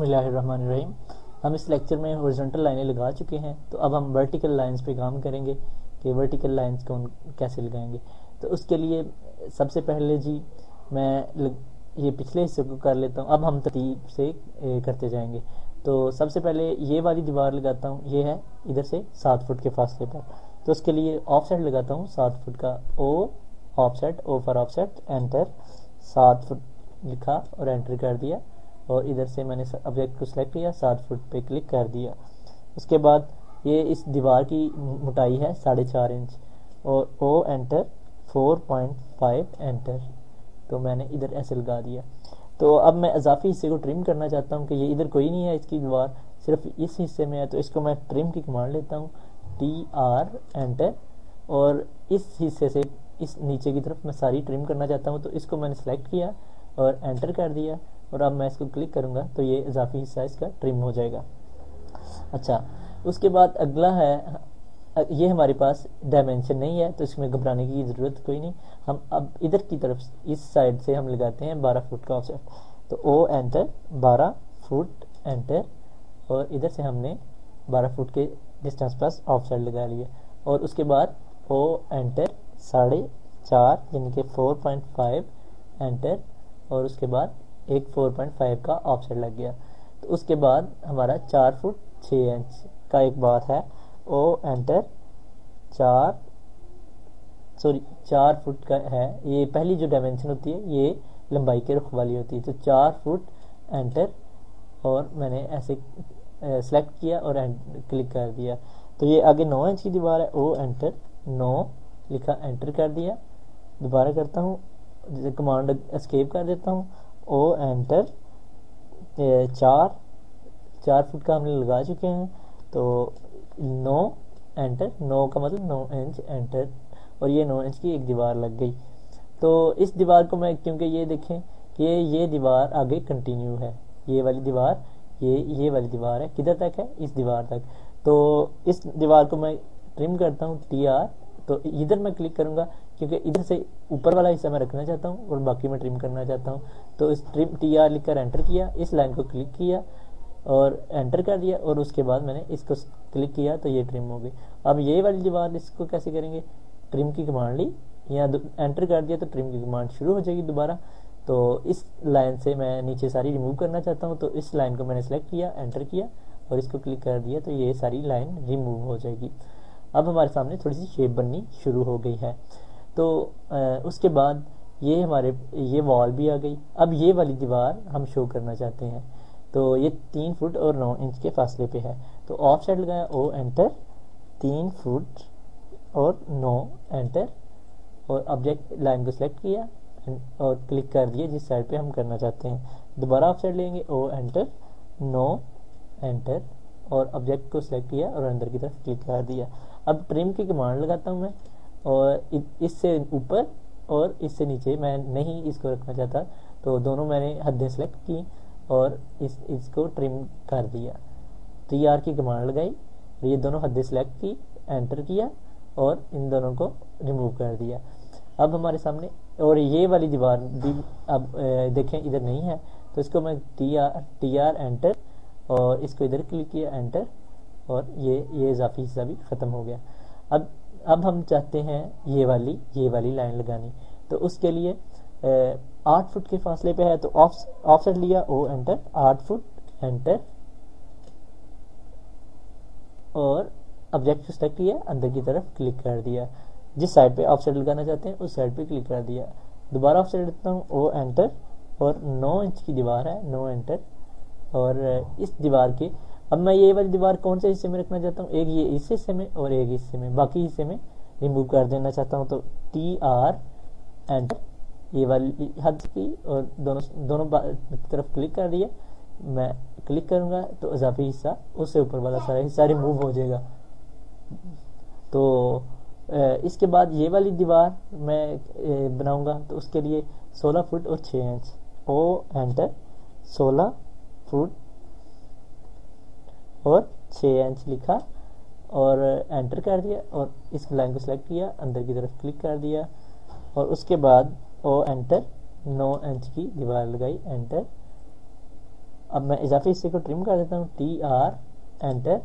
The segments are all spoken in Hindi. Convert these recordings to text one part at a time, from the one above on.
बिस्मिल्लाहिर्रहमानिर्रहीम। हम इस लेक्चर में हॉरिजॉन्टल लाइनें लगा चुके हैं, तो अब हम वर्टिकल लाइंस पे काम करेंगे कि वर्टिकल लाइंस को कैसे लगाएंगे। तो उसके लिए सबसे पहले जी ये पिछले हिस्से को कर लेता हूँ। अब हम तरतीब से करते जाएंगे। तो सबसे पहले ये वाली दीवार लगाता हूँ, ये है इधर से 7 फुट के फासले पर। तो उसके लिए ऑफसेट लगाता हूँ 7 फुट का। O offset, O for offset, enter. 7 foot लिखा और एंटर कर दिया, और इधर से मैंने ऑब्जेक्ट को सिलेक्ट किया, 7 फुट पे क्लिक कर दिया। उसके बाद ये इस दीवार की मोटाई है 4.5 इंच, और ओ एंटर, 4.5 एंटर। तो मैंने इधर ऐसे लगा दिया। तो अब मैं इजाफी हिस्से को ट्रिम करना चाहता हूँ कि ये इधर कोई नहीं है, इसकी दीवार सिर्फ इस हिस्से में है। तो इसको मैं ट्रिम की कमांड लेता हूँ, TR एंटर, और इस हिस्से से इस नीचे की तरफ मैं सारी ट्रिम करना चाहता हूँ। तो इसको मैंने सेलेक्ट किया और एंटर कर दिया, और अब मैं इसको क्लिक करूँगा तो ये इजाफी हिस्सा इसका ट्रिम हो जाएगा। अच्छा, उसके बाद अगला है, ये हमारे पास डायमेंशन नहीं है तो इसमें घबराने की ज़रूरत कोई नहीं। हम अब इधर की तरफ इस साइड से हम लगाते हैं 12 फुट का ऑफसेट। तो ओ एंटर, 12 फुट एंटर, और इधर से हमने 12 फुट के डिस्टेंस पर ऑफसेट लगा लिया। और उसके बाद ओ एंटर, 4.5 यानी कि 4.5 एंटर, और उसके बाद एक 4.5 का ऑफसेट लग गया। तो उसके बाद हमारा 4 फुट 6 इंच का एक बात है, ओ एंटर, 4 फुट का है। ये पहली जो डायमेंशन होती है ये लंबाई के रुख वाली होती है। तो 4 फुट एंटर, और मैंने ऐसे सेलेक्ट किया और क्लिक कर दिया। तो ये आगे 9 इंच की दीवार है। ओ एंटर, 9 लिखा, एंटर कर दिया। दोबारा करता हूँ, जैसे कमांड एस्केप कर देता हूँ। ओ एंटर, 4 फुट का हमने लगा चुके हैं। तो 9 एंटर, 9 का मतलब 9 इंच एंटर, और ये 9 इंच की एक दीवार लग गई। तो इस दीवार को मैं, क्योंकि ये देखें कि ये दीवार आगे कंटिन्यू है, ये वाली दीवार, ये वाली दीवार है, किधर तक है, इस दीवार तक। तो इस दीवार को मैं ट्रिम करता हूँ, TR। तो इधर मैं क्लिक करूँगा क्योंकि इधर से ऊपर वाला हिस्सा मैं रखना चाहता हूँ और बाकी मैं ट्रिम करना चाहता हूँ। तो इस ट्रिम TR लिखकर एंटर किया, इस लाइन को क्लिक किया और एंटर कर दिया, और उसके बाद मैंने इसको क्लिक किया तो ये ट्रिम हो गई। अब ये वाली दीवार, इसको कैसे करेंगे, ट्रिम की कमांड ली, या एंटर कर दिया तो ट्रिम की कमांड शुरू हो जाएगी दोबारा। तो इस लाइन से मैं नीचे सारी रिमूव करना चाहता हूँ, तो इस लाइन को मैंने सेलेक्ट किया, एंटर किया और इसको क्लिक कर दिया, तो ये सारी लाइन रिमूव हो जाएगी। अब हमारे सामने थोड़ी सी शेप बननी शुरू हो गई है। तो उसके बाद ये वॉल भी आ गई। अब ये वाली दीवार हम शो करना चाहते हैं। तो ये 3 फुट और 9 इंच के फासले पे है। तो ऑफ साइड लगाया, ओ एंटर, 3 फुट और 9 एंटर, और ऑब्जेक्ट लाइन को सिलेक्ट किया और क्लिक कर दिया जिस साइड पे हम करना चाहते हैं। दोबारा ऑफ साइड लेंगे, ओ एंटर, 9 एंटर, और ऑब्जेक्ट को सिलेक्ट किया और अंदर की तरफ क्लिक कर दिया। अब ट्रिम की कमांड लगाता हूँ मैं, और इससे ऊपर और इससे नीचे मैं नहीं इसको रखना चाहता, तो दोनों मैंने हदें सेलेक्ट की और इसको ट्रिम कर दिया। TR की कमांड लगाई, ये दोनों हदें सेलेक्ट की, एंटर किया और इन दोनों को रिमूव कर दिया। अब हमारे सामने, और ये वाली दीवार भी अब देखें इधर नहीं है, तो इसको मैं TR एंटर, और इसको इधर क्लिक किया, एंटर, और ये इजाफी हिस्सा भी ख़त्म हो गया। अब हम चाहते हैं ये वाली लाइन लगानी। तो उसके लिए 8 फुट के फासले पे है, तो ऑफ साइड लिया, ओ एंटर, 8 फुट एंटर, और ऑब्जेक्ट को सेलेक्ट किया, अंदर की तरफ क्लिक कर दिया। जिस साइड पे ऑफ साइड लगाना चाहते हैं उस साइड पे क्लिक कर दिया। दोबारा ऑफ साइड लेता हूँ, ओ एंटर, और 9 इंच की दीवार है, 9 एंटर, और इस दीवार के, अब मैं ये वाली दीवार कौन से हिस्से में रखना चाहता हूँ, एक ये इस हिस्से में और एक हिस्से में, बाकी हिस्से में रिमूव कर देना चाहता हूँ। तो TR एंटर, ये वाली हद की, और दोनों तरफ क्लिक कर दिया। मैं क्लिक करूँगा तो इजाफी हिस्सा, उससे ऊपर वाला सारा हिस्सा रिमूव हो जाएगा। तो इसके बाद ये वाली दीवार मैं बनाऊंगा, तो उसके लिए 16 फुट और 6 इंच, ओ एंटर, 16 फुट और 6 इंच लिखा और एंटर कर दिया, और इस लाइन को सिलेक्ट किया, अंदर की तरफ क्लिक कर दिया, और उसके बाद ओ एंटर, 9 इंच की दीवार लगाई, एंटर, अब मैं इजाफी हिस्से को ट्रिम कर देता हूँ, TR एंटर,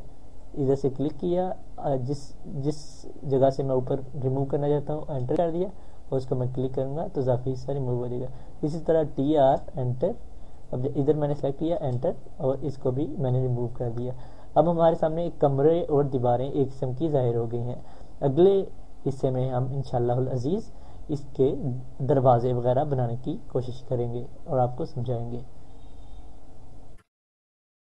इधर से क्लिक किया, जिस जिस जगह से मैं ऊपर रिमूव करना चाहता हूँ एंटर कर दिया, और उसको मैं क्लिक करूँगा तो इजाफी हिस्सा रिमूव हो जाएगा। इसी तरह TR एंटर, अब इधर मैंने सेलेक्ट किया एंटर, और इसको भी मैंने रिमूव कर दिया। अब हमारे सामने एक कमरे और दीवारें एक किस्म की ज़ाहिर हो गई हैं। अगले हिस्से में हम इंशाअल्लाह अज़ीज़ इसके दरवाजे वगैरह बनाने की कोशिश करेंगे और आपको समझाएंगे।